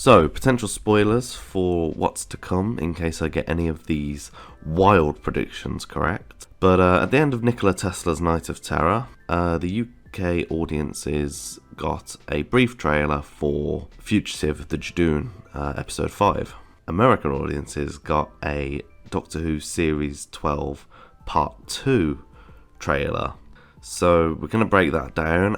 So, potential spoilers for what's to come in case I get any of these wild predictions correct. But at the end of Nikola Tesla's Night of Terror, the UK audiences got a brief trailer for Fugitive the Judoon, episode 5. American audiences got a Doctor Who Series 12 Part 2 trailer. So we're going to break that down.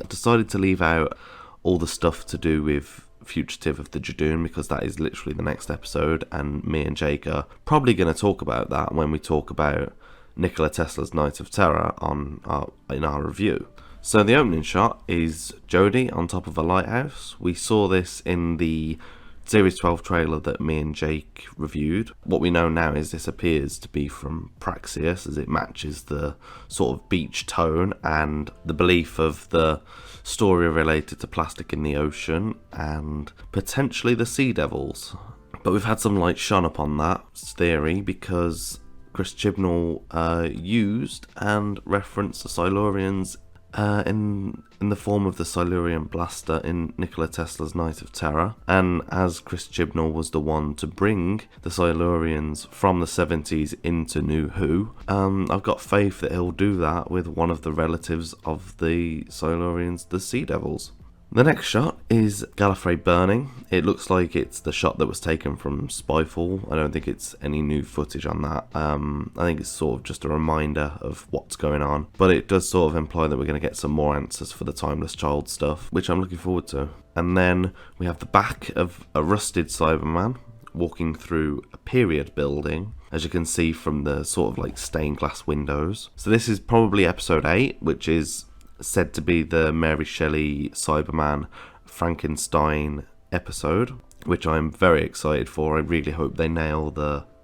Decided to leave out all the stuff to do with Fugitive of the Judoon because that is literally the next episode, and me and Jake are probably going to talk about that when we talk about Nikola Tesla's Night of Terror in our review. So the opening shot is Jodie on top of a lighthouse. We saw this in the Series 12 trailer that me and Jake reviewed. What we know now is this appears to be from Praxeus, as it matches the sort of beach tone and the belief of the story related to plastic in the ocean and potentially the sea devils. But we've had some light shone upon that theory because Chris Chibnall used and referenced the Silurians in the form of the Silurian blaster in Nikola Tesla's Night of Terror, and as Chris Chibnall was the one to bring the Silurians from the 70s into New Who, I've got faith that he'll do that with one of the relatives of the Silurians, the Sea Devils. The next shot is Gallifrey burning. It looks like it's the shot that was taken from Spyfall. I don't think it's any new footage on that. I think it's sort of just a reminder of what's going on. But it does sort of imply that we're going to get some more answers for the Timeless Child stuff, which I'm looking forward to. And then we have the back of a rusted Cyberman walking through a period building, as you can see from the sort of like stained glass windows. So this is probably episode 8, which is said to be the Mary Shelley Cyberman Frankenstein episode, which I'm very excited for. I really hope they nail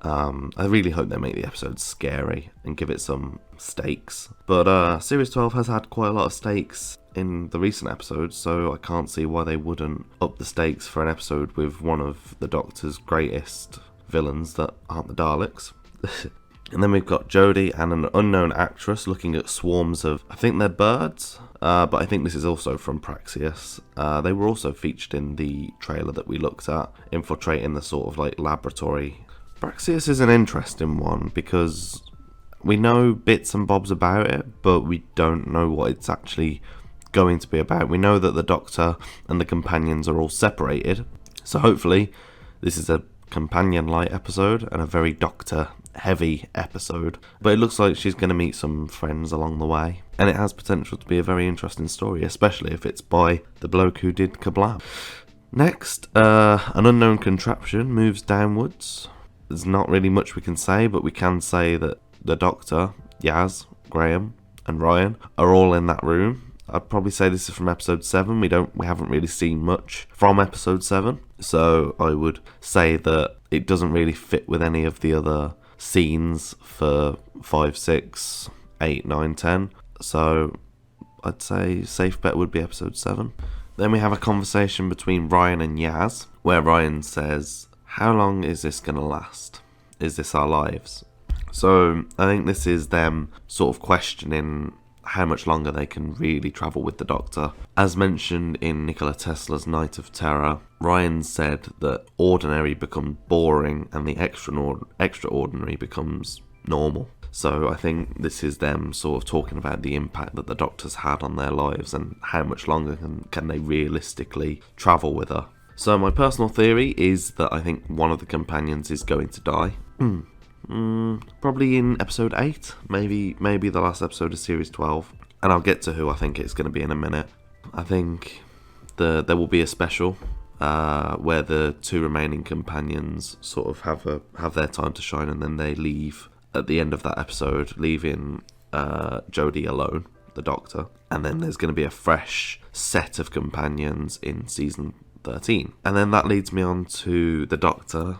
I really hope they make the episode scary and give it some stakes. But Series 12 has had quite a lot of stakes in the recent episodes, so I can't see why they wouldn't up the stakes for an episode with one of the Doctor's greatest villains that aren't the Daleks. And then we've got Jodie and an unknown actress looking at swarms of, I think they're birds, but I think this is also from Praxeus. They were also featured in the trailer that we looked at, infiltrating the sort of like laboratory. Praxeus is an interesting one because we know bits and bobs about it, but we don't know what it's actually going to be about. We know that the Doctor and the companions are all separated, so hopefully this is a companion-light episode and a very Doctor-heavy episode. But it looks like she's going to meet some friends along the way, and it has potential to be a very interesting story, especially if it's by the bloke who did Kablam. Next, an unknown contraption moves downwards. There's not really much we can say, but we can say that the Doctor, Yaz, Graham, and Ryan are all in that room. I'd probably say this is from episode 7. We haven't really seen much from episode 7, so I would say that it doesn't really fit with any of the other scenes for 5, 6, 8, 9, 10. So I'd say safe bet would be episode 7. Then we have a conversation between Ryan and Yaz, where Ryan says, "How long is this going to last? Is this our lives?" So I think this is them sort of questioning how much longer they can really travel with the Doctor. As mentioned in Nikola Tesla's Night of Terror, Ryan said that ordinary becomes boring and the extraordinary becomes normal. So I think this is them sort of talking about the impact that the Doctor's had on their lives and how much longer can they realistically travel with her. So my personal theory is that I think one of the companions is going to die. Probably in episode 8, maybe the last episode of Series 12. And I'll get to who I think it's going to be in a minute. I think there will be a special where the 2 remaining companions sort of have their time to shine, and then they leave at the end of that episode, leaving Jodie alone, the Doctor. And then there's going to be a fresh set of companions in season 13. And then that leads me on to the Doctor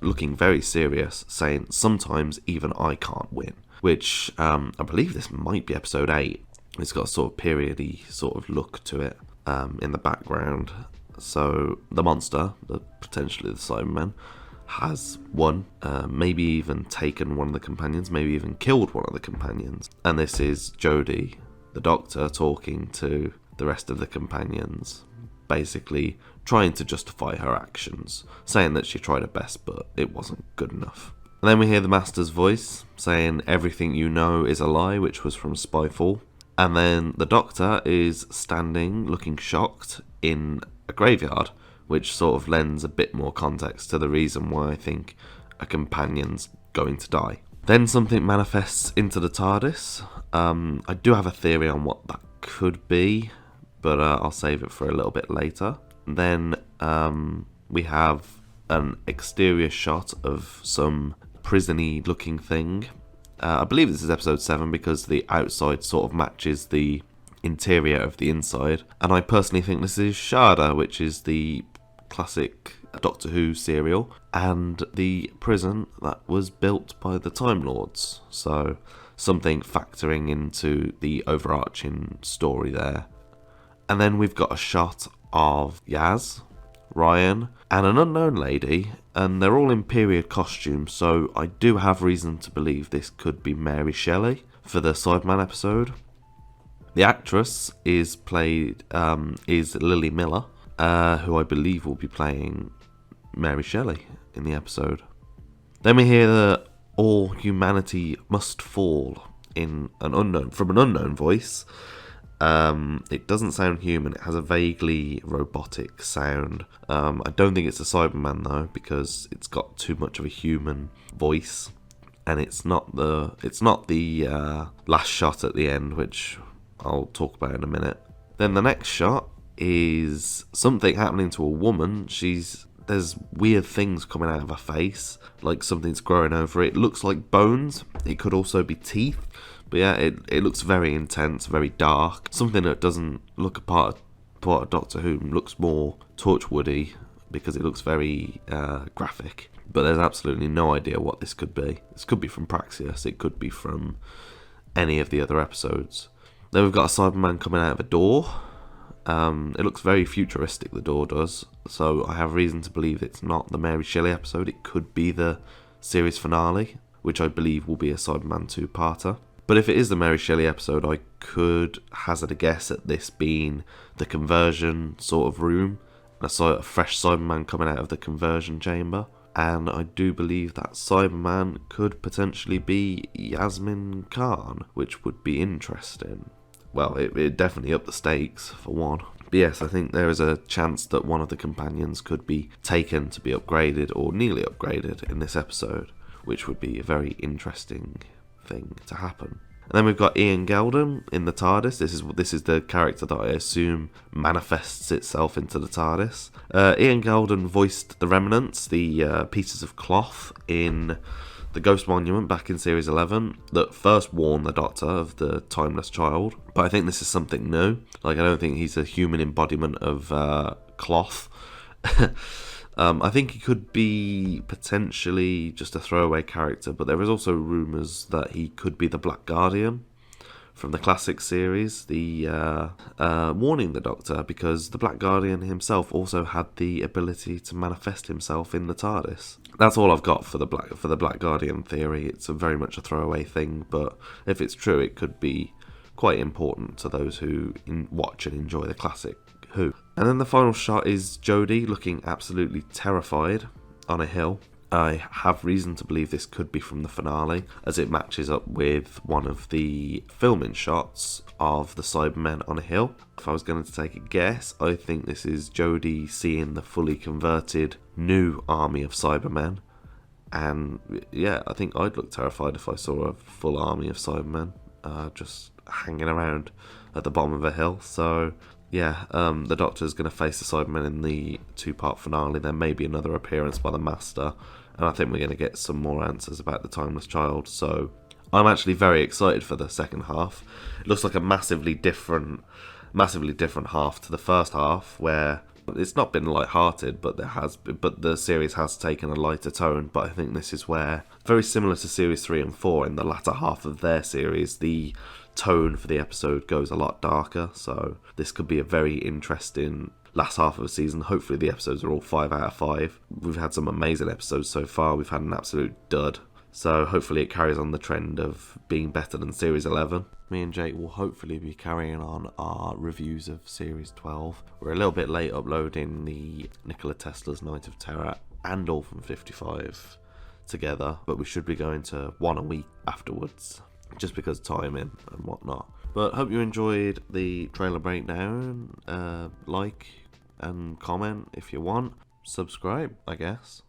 looking very serious, saying, "Sometimes even I can't win," which I believe this might be episode 8. It's got a sort of period-y sort of look to it in the background. So the monster, potentially the Cyberman, has won, maybe even taken one of the companions, maybe even killed one of the companions. And this is Jodie, the Doctor, talking to the rest of the companions. basically trying to justify her actions, saying that she tried her best but it wasn't good enough. And then we hear the Master's voice saying everything you know is a lie, which was from Spyfall. And then the Doctor is standing looking shocked in a graveyard, which sort of lends a bit more context to the reason why I think a companion's going to die. Then something manifests into the TARDIS. I do have a theory on what that could be, but I'll save it for a little bit later. Then we have an exterior shot of some prison-y looking thing. I believe this is episode 7 because the outside sort of matches the interior of the inside. And I personally think this is Shada, which is the classic Doctor Who serial, and the prison that was built by the Time Lords. So something factoring into the overarching story there. And then we've got a shot of Yaz, Ryan, and an unknown lady, and they're all in period costumes, so I do have reason to believe this could be Mary Shelley for the Cyberman episode. The actress is Lily Miller, who I believe will be playing Mary Shelley in the episode. Then we hear the "All humanity must fall" from an unknown voice. It doesn't sound human, it has a vaguely robotic sound. I don't think it's a Cyberman though, because it's got too much of a human voice, and it's not the last shot at the end, which I'll talk about in a minute. Then the next shot is something happening to a woman. There's weird things coming out of her face, like something's growing over it. It looks like bones. It could also be teeth. But yeah, it looks very intense, very dark. Something that doesn't look a part of Doctor Who, looks more Torchwoody because it looks very graphic. But there's absolutely no idea what this could be. This could be from Praxeus. It could be from any of the other episodes. Then we've got a Cyberman coming out of a door. It looks very futuristic, the door does. So I have reason to believe it's not the Mary Shelley episode. It could be the series finale, which I believe will be a Cyberman 2-parter. But if it is the Mary Shelley episode, I could hazard a guess at this being the conversion sort of room, a fresh Cyberman coming out of the conversion chamber. And I do believe that Cyberman could potentially be Yasmin Khan, which would be interesting. Well, it definitely upped the stakes, for one. But yes, I think there is a chance that one of the companions could be taken to be upgraded or nearly upgraded in this episode, which would be a very interesting thing to happen. And then we've got Ian Geldon in the TARDIS. This is the character that I assume manifests itself into the TARDIS. Ian Geldon voiced the Remnants, the pieces of cloth in the Ghost Monument back in Series 11 that first warned the Doctor of the Timeless Child. But I think this is something new. I don't think he's a human embodiment of cloth. I think he could be potentially just a throwaway character, but there is also rumours that he could be the Black Guardian from the classic series, warning the Doctor, because the Black Guardian himself also had the ability to manifest himself in the TARDIS. That's all I've got for the Black Guardian theory. It's very much a throwaway thing, but if it's true, it could be quite important to those who watch and enjoy the classic Who. And then the final shot is Jodie looking absolutely terrified on a hill. I have reason to believe this could be from the finale, as it matches up with one of the filming shots of the Cybermen on a hill. If I was going to take a guess, I think this is Jodie seeing the fully converted new army of Cybermen. And yeah, I think I'd look terrified if I saw a full army of Cybermen just hanging around at the bottom of a hill. So yeah, the Doctor's going to face the Cybermen in the 2-part finale. There may be another appearance by the Master, and I think we're going to get some more answers about the Timeless Child. So I'm actually very excited for the second half. It looks like a massively different half to the first half, where it's not been light-hearted, but the series has taken a lighter tone. But I think this is where, very similar to Series 3 and 4, in the latter half of their series, the tone for the episode goes a lot darker. So this could be a very interesting last half of the season. Hopefully the episodes are all 5 out of 5. We've had some amazing episodes so far. We've had an absolute dud. So hopefully it carries on the trend of being better than Series 11. me and Jake will hopefully be carrying on our reviews of Series 12. We're a little bit late uploading the Nikola Tesla's Night of Terror and Orphan 55 together, but we should be going to one a week afterwards, just because timing and whatnot. But hope you enjoyed the trailer breakdown. Like and comment if you want. Subscribe, I guess.